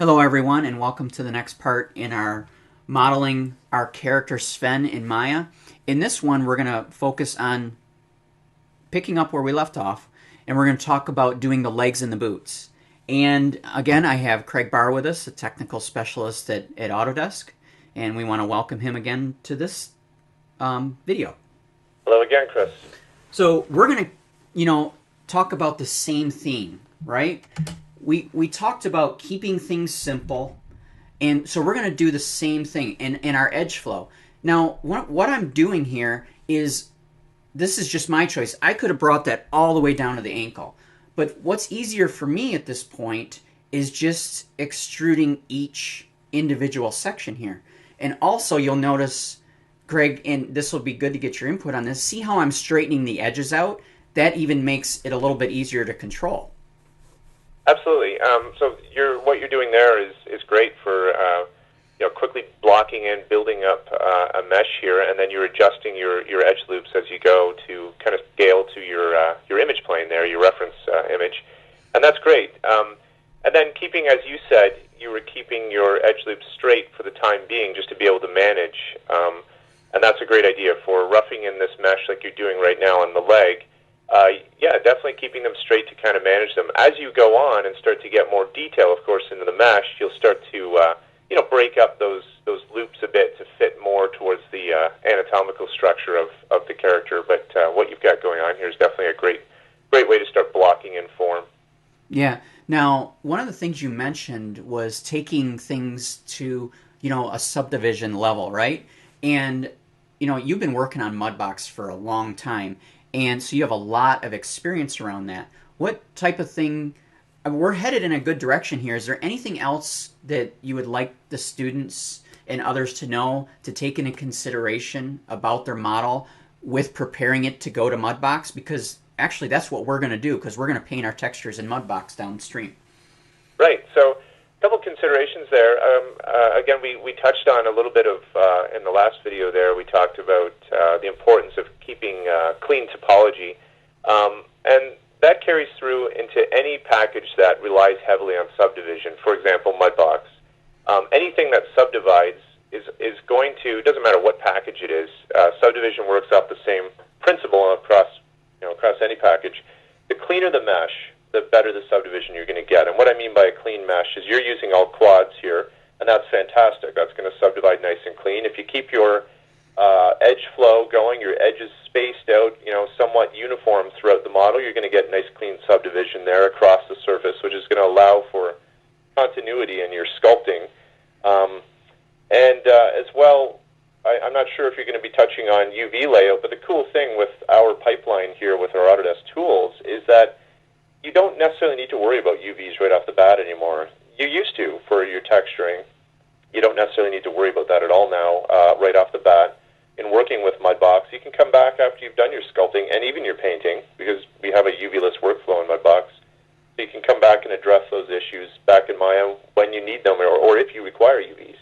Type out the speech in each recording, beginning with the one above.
Hello everyone, and welcome to the next part in our modeling our character Sven in Maya. In this one, we're going to focus on picking up where we left off, and we're going to talk about doing the legs and the boots. And again, I have Craig Barr with us, a technical specialist at Autodesk, and we want to welcome him again to this video. Hello again, Chris. So we're going to, talk about the same theme, right? We talked about keeping things simple, and so we're going to do the same thing in our edge flow. Now, what I'm doing here is, this is just my choice. I could have brought that all the way down to the ankle, but what's easier for me at this point is just extruding each individual section here. And also, you'll notice, Greg, and this will be good to get your input on this, see how I'm straightening the edges out? That even makes it a little bit easier to control. Absolutely. So what you're doing there is great for quickly blocking and building up a mesh here, and then you're adjusting your edge loops as you go to kind of scale to your image plane there, your reference image, and that's great. And then keeping, as you said, you were keeping your edge loops straight for the time being, just to be able to manage, and that's a great idea for roughing in this mesh like you're doing right now on the leg. Definitely keeping them straight to kind of manage them. As you go on and start to get more detail, of course, into the mesh, you'll start to break up those loops a bit to fit more towards the anatomical structure of the character. But what you've got going on here is definitely a great way to start blocking in form. Yeah. Now, one of the things you mentioned was taking things to, a subdivision level, right? And, you've been working on Mudbox for a long time, and so you have a lot of experience around that. What type of thing, we're headed in a good direction here. Is there anything else that you would like the students and others to know, to take into consideration about their model with preparing it to go to Mudbox? Because actually that's what we're going to do, because we're going to paint our textures in Mudbox downstream. Right. So a couple considerations there. Again, we touched on a little bit of, in the last video there, we talked about the importance of keeping clean topology. And that carries through into any package that relies heavily on subdivision. For example, Mudbox. Anything that subdivides is going to, doesn't matter what package it is, subdivision works off the same principle across any package. The cleaner the mesh, the better the subdivision you're going to get. And what I mean by a clean mesh is you're using all quads here, and that's fantastic. That's going to subdivide nice and clean. If you keep your edge flow going, your edges spaced out, somewhat uniform throughout the model, you're going to get nice clean subdivision there across the surface, which is going to allow for continuity in your sculpting. As well, I'm not sure if you're going to be touching on UV layout, but the cool thing with our pipeline here with our Autodesk tools is that you don't necessarily need to worry about UVs right off the bat anymore. You used to for your texturing. You don't necessarily need to worry about that at all now right off the bat. In working with Mudbox, you can come back after you've done your sculpting and even your painting, because we have a UV-less workflow in Mudbox. So you can come back and address those issues back in Maya when you need them, or if you require UVs,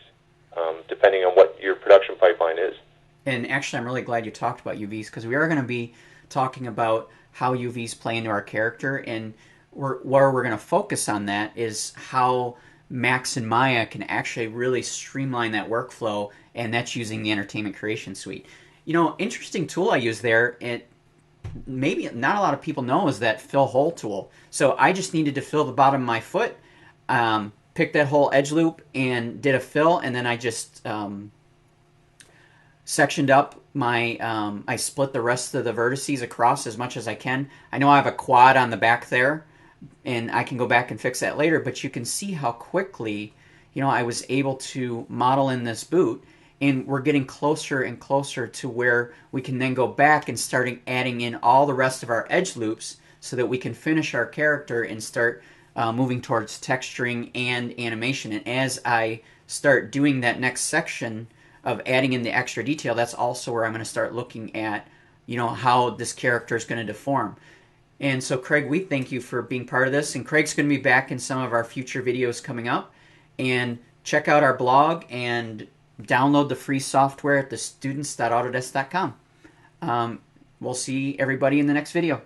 depending on what your production pipeline is. And actually, I'm really glad you talked about UVs, because we are going to be talking about how UVs play into our character, and where we're going to focus on that is how Max and Maya can actually really streamline that workflow, and that's using the Entertainment Creation Suite. Interesting tool I use there, and maybe not a lot of people know, is that fill hole tool. So I just needed to fill the bottom of my foot, picked that whole edge loop and did a fill, and then I just sectioned up my, I split the rest of the vertices across as much as I can. I know I have a quad on the back there, and I can go back and fix that later, but you can see how quickly, I was able to model in this boot, and we're getting closer and closer to where we can then go back and start adding in all the rest of our edge loops so that we can finish our character and start moving towards texturing and animation. And as I start doing that next section of adding in the extra detail, that's also where I'm going to start looking at, how this character is going to deform. And so, Craig, we thank you for being part of this. And Craig's going to be back in some of our future videos coming up. And check out our blog and download the free software at thestudents.autodesk.com. We'll see everybody in the next video.